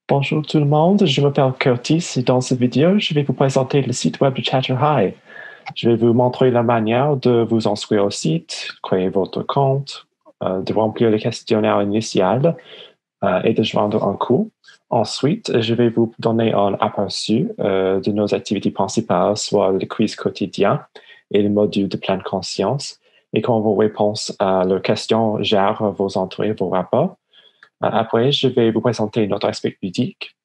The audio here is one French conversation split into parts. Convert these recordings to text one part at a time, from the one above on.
Bonjour tout le monde, je m'appelle Curtis et dans cette vidéo, je vais vous présenter le site web de ChatterHi. Je vais vous montrer la manière de vous inscrire au site, créer votre compte, de remplir le questionnaire initial et de joindre un cours. Ensuite, je vais vous donner un aperçu de nos activités principales, soit le quiz quotidien et le module de pleine conscience, et quand vos réponses à leurs questions gèrent vos entrées, vos rapports. Après, je vais vous présenter notre aspect ludique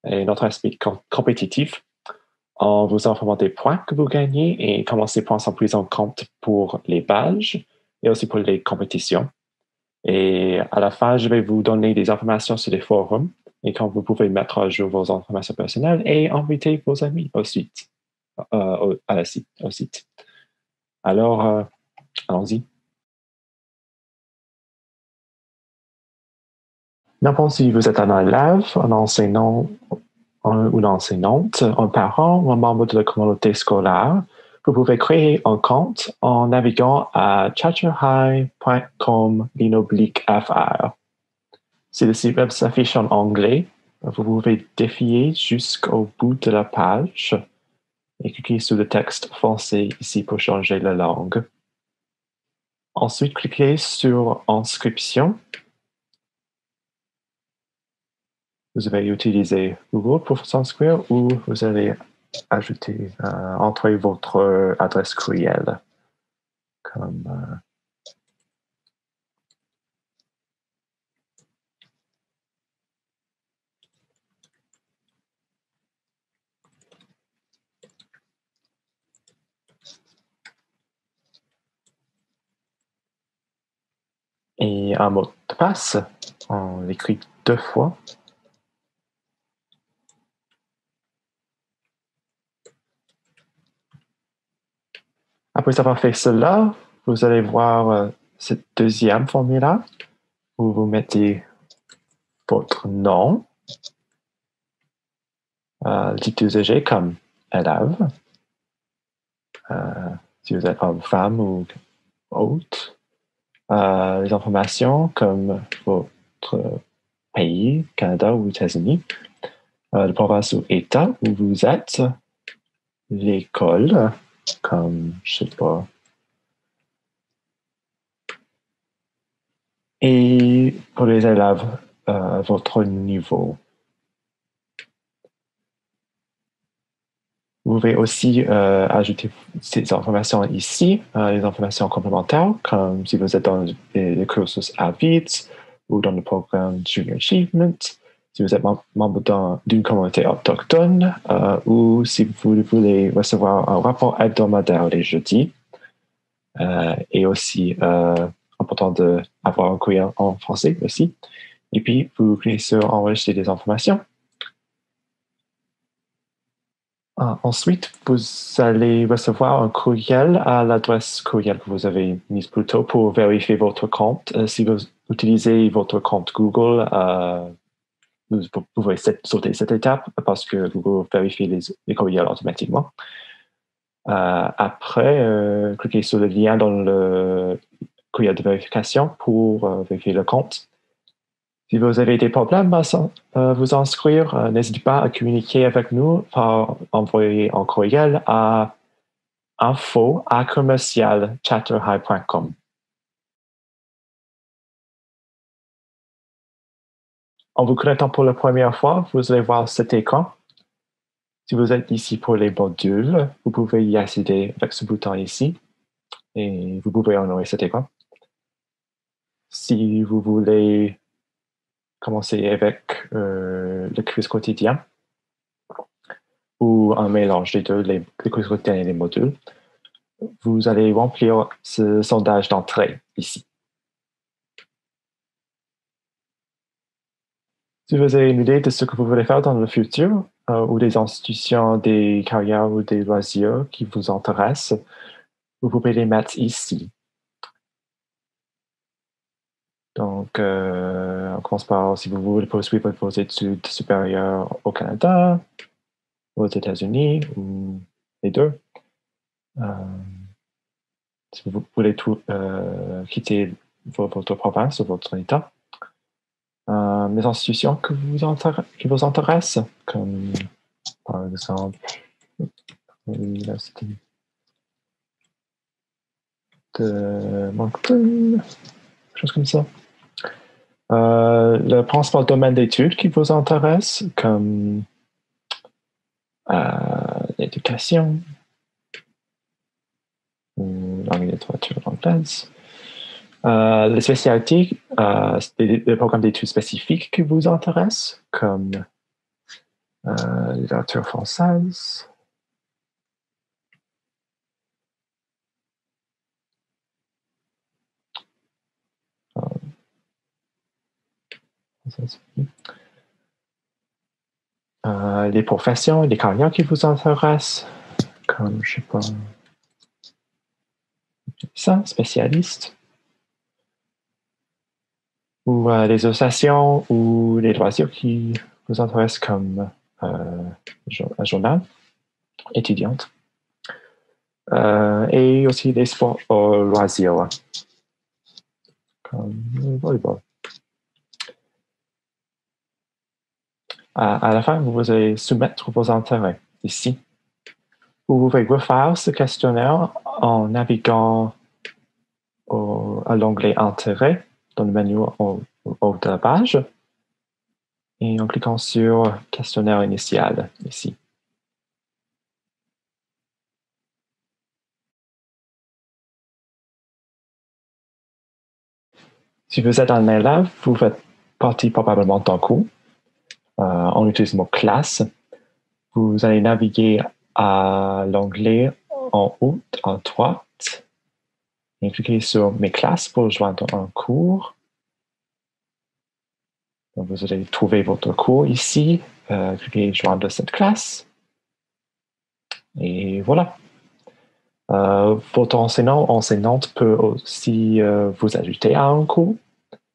et notre aspect compétitif en vous informant des points que vous gagnez et comment ces points sont pris en compte pour les badges et aussi pour les compétitions. Et à la fin, je vais vous donner des informations sur les forums et quand vous pouvez mettre à jour vos informations personnelles et inviter vos amis au site, au site. Alors, allons-y. N'importe si vous êtes un élève, un enseignant ou une enseignante, un parent ou un membre de la communauté scolaire, vous pouvez créer un compte en naviguant à chatterhigh.com/fr. Si le site web s'affiche en anglais, vous pouvez défier jusqu'au bout de la page et cliquer sur le texte français ici pour changer la langue. Ensuite, cliquez sur Inscription. Vous allez utiliser Google pour s'inscrire ou vous allez entrer votre adresse courriel. Et un mot de passe, on l'écrit 2 fois. Après avoir fait cela, vous allez voir ce deuxième formulaire où vous mettez votre nom, le titre d'usager comme élève, si vous êtes homme, femme ou autre, les informations comme votre pays, Canada ou États-Unis, la province ou État où vous êtes, l'école, comme, je sais pas. Et pour les élèves, votre niveau. Vous pouvez aussi ajouter ces informations ici, les informations complémentaires, comme si vous êtes dans le cursus AVITS ou dans le programme Junior Achievement, si vous êtes membre d'une communauté autochtone ou si vous voulez recevoir un rapport hebdomadaire les jeudis. Et aussi, important d'avoir un courriel en français aussi. Et puis, vous cliquez sur enregistrer des informations. Ensuite, vous allez recevoir un courriel à l'adresse courriel que vous avez mise plus tôt pour vérifier votre compte. Si vous utilisez votre compte Google, vous pouvez sauter cette étape parce que Google vérifie les courriels automatiquement. Après, cliquez sur le lien dans le courriel de vérification pour vérifier le compte. Si vous avez des problèmes à vous inscrire, n'hésitez pas à communiquer avec nous par envoyer un courriel à info@commercialchatterhigh.com. En vous connectant pour la première fois, vous allez voir cet écran. Si vous êtes ici pour les modules, vous pouvez y accéder avec ce bouton ici et vous pouvez honorer cet écran. Si vous voulez commencer avec le quiz quotidien ou un mélange des deux, les quiz quotidiens et les modules, vous allez remplir ce sondage d'entrée ici. Si vous avez une idée de ce que vous voulez faire dans le futur, ou des institutions, des carrières ou des loisirs qui vous intéressent, vous pouvez les mettre ici. Donc, on commence par si vous voulez poursuivre vos études supérieures au Canada, aux États-Unis, ou les deux. Si vous voulez quitter votre province ou votre État. les institutions qui vous intéressent, comme par exemple l'Université de Moncton, quelque chose comme ça. Le principal domaine d'études qui vous intéresse, comme l'éducation ou la littérature anglaise. Les spécialités, les programmes d'études spécifiques qui vous intéressent, comme littérature française. Les professions et les carrières qui vous intéressent, comme, je sais pas, ça, spécialiste, ou les associations ou les loisirs qui vous intéressent, comme un journal, étudiante, et aussi les sports loisirs, comme le volleyball. À la fin, vous allez soumettre vos intérêts ici. Vous pouvez refaire ce questionnaire en naviguant à l'onglet Intérêt dans le menu au haut de la page et en cliquant sur Questionnaire initial ici. Si vous êtes un élève, vous faites partie probablement d'un cours. On utilise le mot classe. Vous allez naviguer à l'onglet en haut à droite et cliquer sur Mes classes pour joindre un cours. Donc, vous allez trouver votre cours ici, cliquez Joindre cette classe. Et voilà. Votre enseignant ou enseignante peut aussi vous ajouter à un cours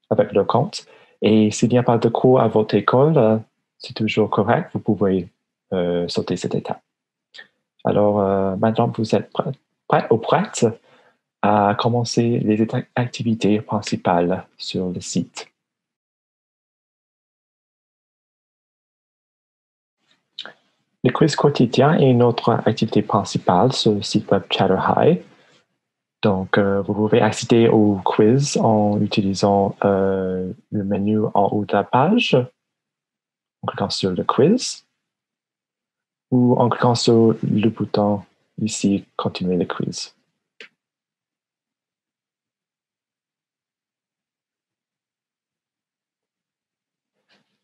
avec le compte. Et s'il n'y a pas de cours à votre école, c'est toujours correct, vous pouvez sauter cette étape. Alors, maintenant, vous êtes prêt ou prête à commencer les activités principales sur le site. Le quiz quotidien est notre activité principale sur le site web ChatterHigh. Donc, vous pouvez accéder au quiz en utilisant le menu en haut de la page, en cliquant sur le quiz, ou en cliquant sur le bouton ici, Continuer le quiz.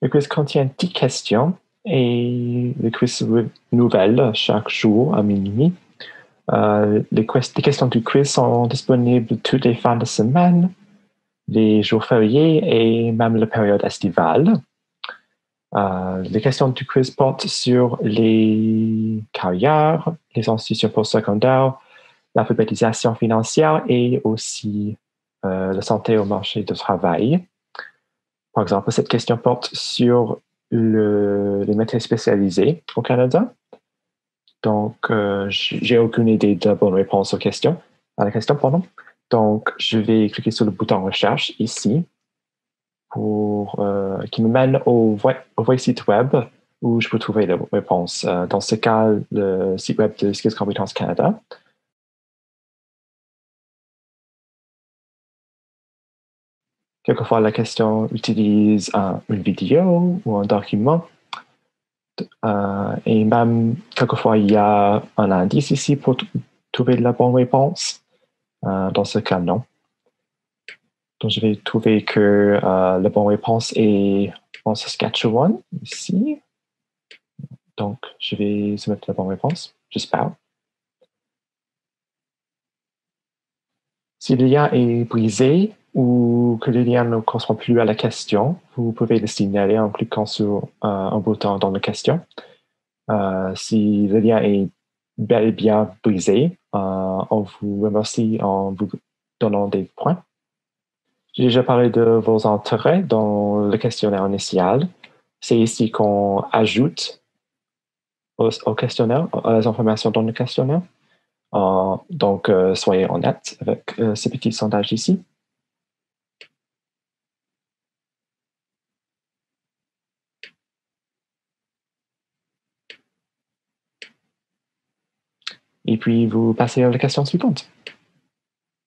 Le quiz contient 10 questions et le quiz nouvelle chaque jour à minuit. Les questions du quiz sont disponibles toutes les fins de semaine, les jours fériés et même la période estivale. Les questions du quiz portent sur les carrières, les institutions postsecondaires, l'alphabétisation financière et aussi la santé au marché du travail. Par exemple, cette question porte sur les métiers spécialisés au Canada. Donc, j'ai aucune idée de la bonne réponse à la question, pardon. Donc, je vais cliquer sur le bouton recherche ici qui me mène au vrai site web où je peux trouver les réponses. Dans ce cas, le site web de Skills Compétences Canada. Quelquefois, la question utilise une vidéo ou un document. Et même, quelquefois, il y a un indice ici pour trouver la bonne réponse. Dans ce cas, non. Donc, je vais trouver que la bonne réponse est en Saskatchewan, ici. Donc, je vais soumettre la bonne réponse, j'espère. Si le lien est brisé ou que le lien ne correspond plus à la question, vous pouvez le signaler en cliquant sur un bouton dans la question. Si le lien est bel et bien brisé, on vous remercie en vous donnant des points. J'ai déjà parlé de vos intérêts dans le questionnaire initial. C'est ici qu'on ajoute au questionnaire, les informations dans le questionnaire. Donc, soyez honnête avec ce petit sondage ici. et puis vous passez à la question suivante.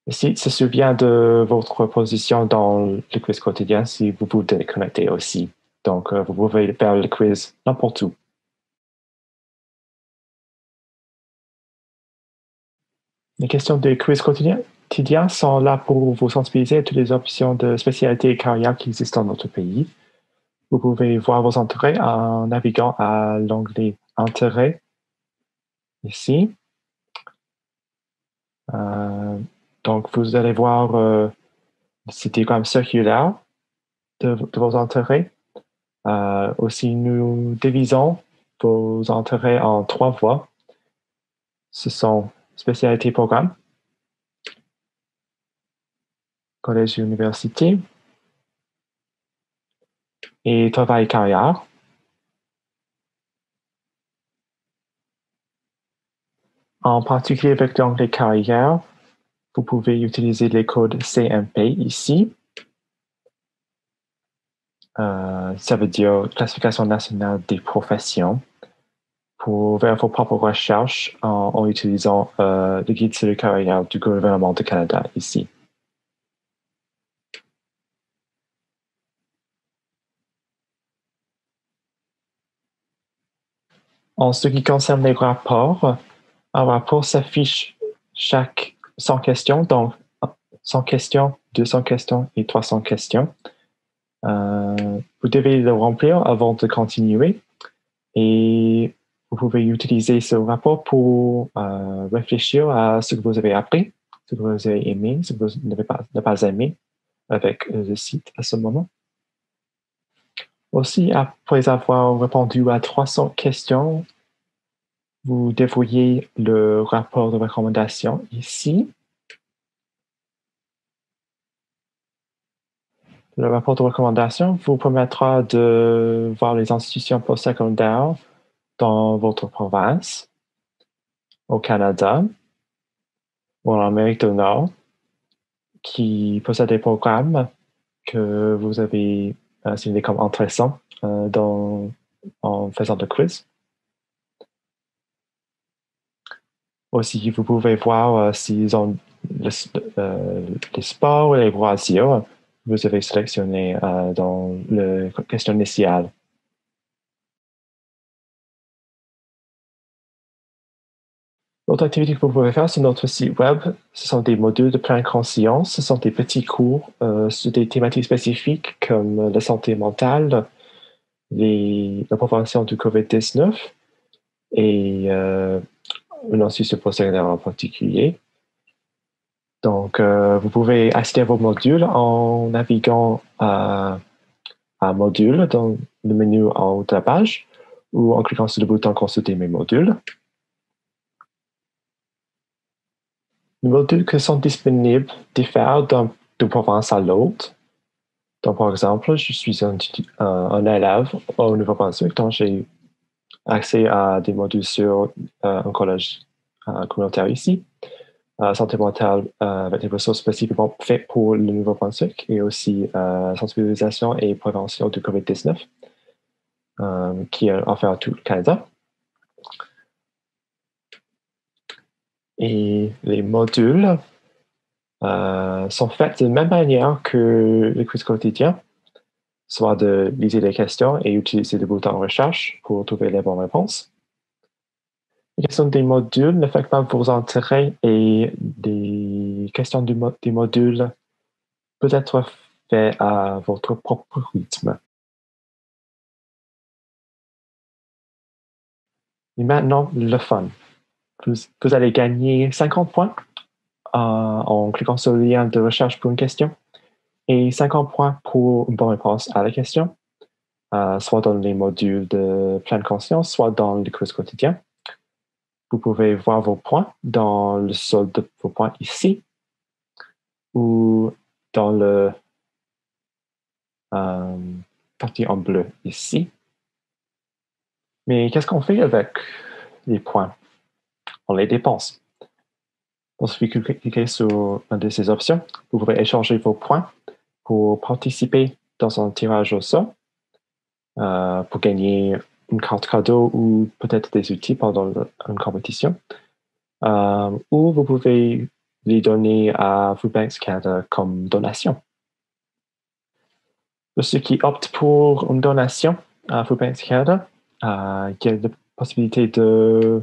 Le site se souvient de votre position dans le quiz quotidien si vous vous déconnectez aussi. Donc, vous pouvez faire le quiz n'importe où. Les questions du quiz quotidien sont là pour vous sensibiliser à toutes les options de spécialité et carrière qui existent dans notre pays. Vous pouvez voir vos intérêts en naviguant à l'onglet Intérêts ici. Donc, vous allez voir le diagramme circulaire de vos intérêts. Aussi, nous divisons vos intérêts en 3 voies. Ce sont spécialité programme, collège et université, et travail carrière. En particulier avec l'onglet carrière, vous pouvez utiliser les codes CMP ici. Ça veut dire Classification nationale des professions. Pour faire vos propres recherches en utilisant le guide sur les carrières du gouvernement du Canada ici. En ce qui concerne les rapports, un rapport s'affiche chaque 100 questions, donc 100 questions, 200 questions et 300 questions. Vous devez le remplir avant de continuer et vous pouvez utiliser ce rapport pour réfléchir à ce que vous avez appris, ce que vous avez aimé, ce que vous n'avez pas aimé avec le site à ce moment. Aussi, après avoir répondu à 300 questions, vous dévoyez le rapport de recommandation ici. Le rapport de recommandation vous permettra de voir les institutions postsecondaires dans votre province, au Canada ou en Amérique du Nord, qui possèdent des programmes que vous avez signalés comme intéressants en faisant le quiz. Aussi, vous pouvez voir s'ils ont les sports et les loisirs. Vous avez sélectionné dans la question initiale. L'autre activité que vous pouvez faire sur notre site web, ce sont des modules de pleine conscience. Ce sont des petits cours sur des thématiques spécifiques comme la santé mentale, la prévention du COVID-19 et une institution postsecondaire en particulier. Donc, vous pouvez accéder à vos modules en naviguant à module dans le menu en haut de la page ou en cliquant sur le bouton Consulter mes modules. Les modules qui sont disponibles diffèrent d'une province à l'autre. Donc, par exemple, je suis un élève au Nouveau-Brunswick, donc j'ai accès à des modules sur un collège communautaire ici, santé mentale avec des ressources spécifiquement faites pour le Nouveau-Brunswick et aussi sensibilisation et prévention du COVID-19 qui est offert à tout le Canada. Et les modules sont faits de la même manière que le quiz quotidien, soit de liser les questions et utiliser le bouton recherche pour trouver les bonnes réponses. Les questions des modules n'affectent pas vos intérêts et des questions des modules peuvent être faites à votre propre rythme. Et maintenant, le fun. Vous allez gagner 50 points en cliquant sur le lien de recherche pour une question et 50 points pour une bonne réponse à la question, soit dans les modules de pleine conscience, soit dans le quiz quotidien. Vous pouvez voir vos points dans le solde de vos points ici ou dans le partie en bleu ici. Mais qu'est-ce qu'on fait avec les points? On les dépense. Donc, si vous cliquez sur une de ces options, vous pouvez échanger vos points pour participer dans un tirage au sort, pour gagner une carte cadeau ou peut-être des outils pendant une compétition. ou vous pouvez les donner à Food Banks Canada comme donation. Pour ceux qui optent pour une donation à Food Banks Canada, il y a la possibilité de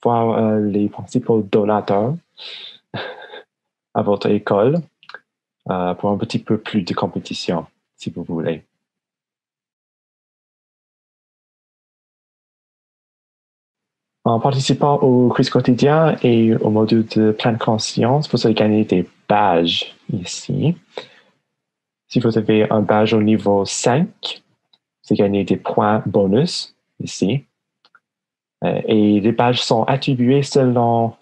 voir les principaux donateurs à votre école pour un petit peu plus de compétition, si vous voulez. En participant au quiz quotidien et au module de pleine conscience, vous allez gagner des badges ici. Si vous avez un badge au niveau 5, vous allez gagner des points bonus ici. Et les badges sont attribués selon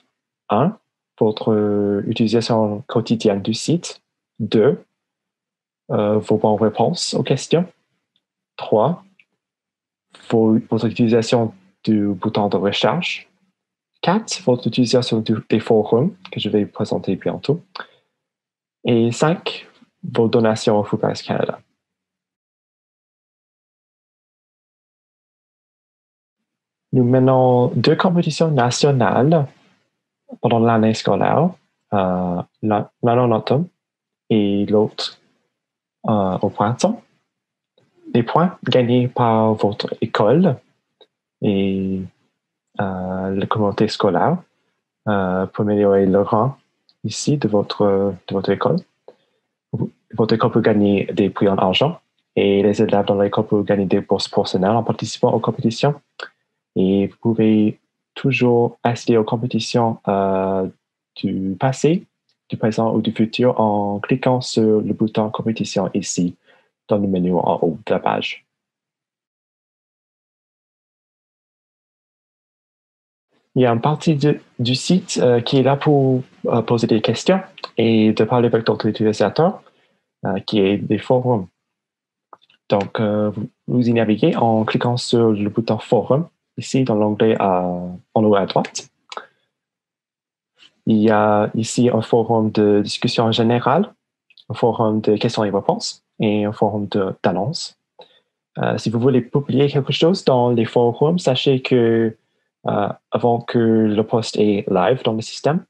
1, votre utilisation quotidienne du site, 2, vos bonnes réponses aux questions, 3, votre utilisation du bouton de recherche, 4, votre utilisation des forums que je vais vous présenter bientôt, et 5, vos donations au Food Banks Canada. Nous menons 2 compétitions nationales pendant l'année scolaire, l'un en automne et l'autre au printemps. Les points gagnés par votre école et la communauté scolaire pour améliorer le rang ici de votre école. Votre école peut gagner des prix en argent et les élèves dans l'école peuvent gagner des bourses personnelles en participant aux compétitions. Et vous pouvez toujours accéder aux compétitions du passé, du présent ou du futur en cliquant sur le bouton compétition ici dans le menu en haut de la page. Il y a une partie du site qui est là pour poser des questions et de parler avec d'autres utilisateurs, qui est des forums. Donc, vous y naviguez en cliquant sur le bouton forum, ici dans l'onglet en haut à droite. Il y a ici un forum de discussion générale, un forum de questions et réponses et un forum d'annonces. Si vous voulez publier quelque chose dans les forums, sachez que avant que le post est live dans le système,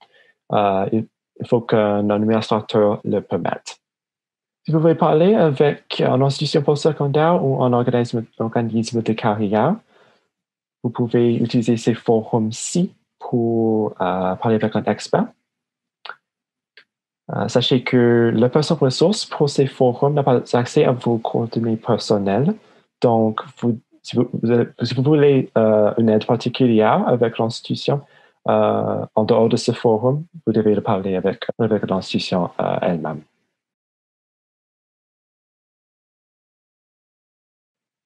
il faut qu'un administrateur le permette. Si vous voulez parler avec une institution postsecondaire ou un organisme de carrière, vous pouvez utiliser ces forums-ci pour parler avec un expert. Sachez que la personne ressource pour ces forums n'a pas accès à vos coordonnées personnelles. Donc, si vous voulez une aide particulière avec l'institution, en dehors de ce forum, vous devez le parler avec l'institution elle-même.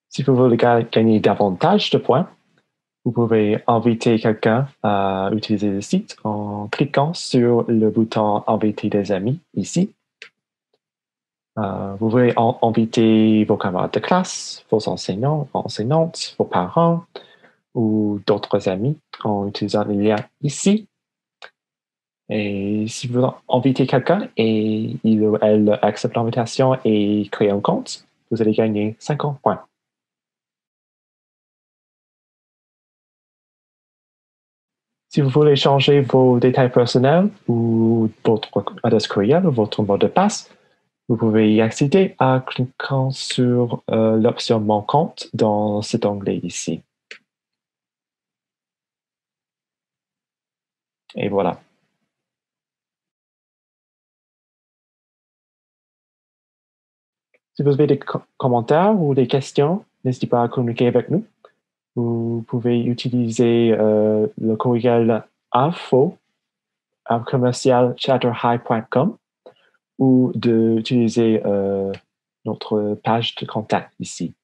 Si vous voulez gagner davantage de points, vous pouvez inviter quelqu'un à utiliser le site en cliquant sur le bouton Inviter des amis ici. Vous pouvez inviter vos camarades de classe, vos enseignants, enseignantes, vos parents ou d'autres amis en utilisant le lien ici. Et si vous invitez quelqu'un et il ou elle accepte l'invitation et crée un compte, vous allez gagner 50 points. Si vous voulez changer vos détails personnels ou votre adresse courriel ou votre mot de passe, vous pouvez y accéder en cliquant sur l'option Mon compte dans cet onglet ici. Et voilà. Si vous avez des commentaires ou des questions, n'hésitez pas à communiquer avec nous. Vous pouvez utiliser le courriel info@chatterhigh.com ou d'utiliser notre page de contact ici.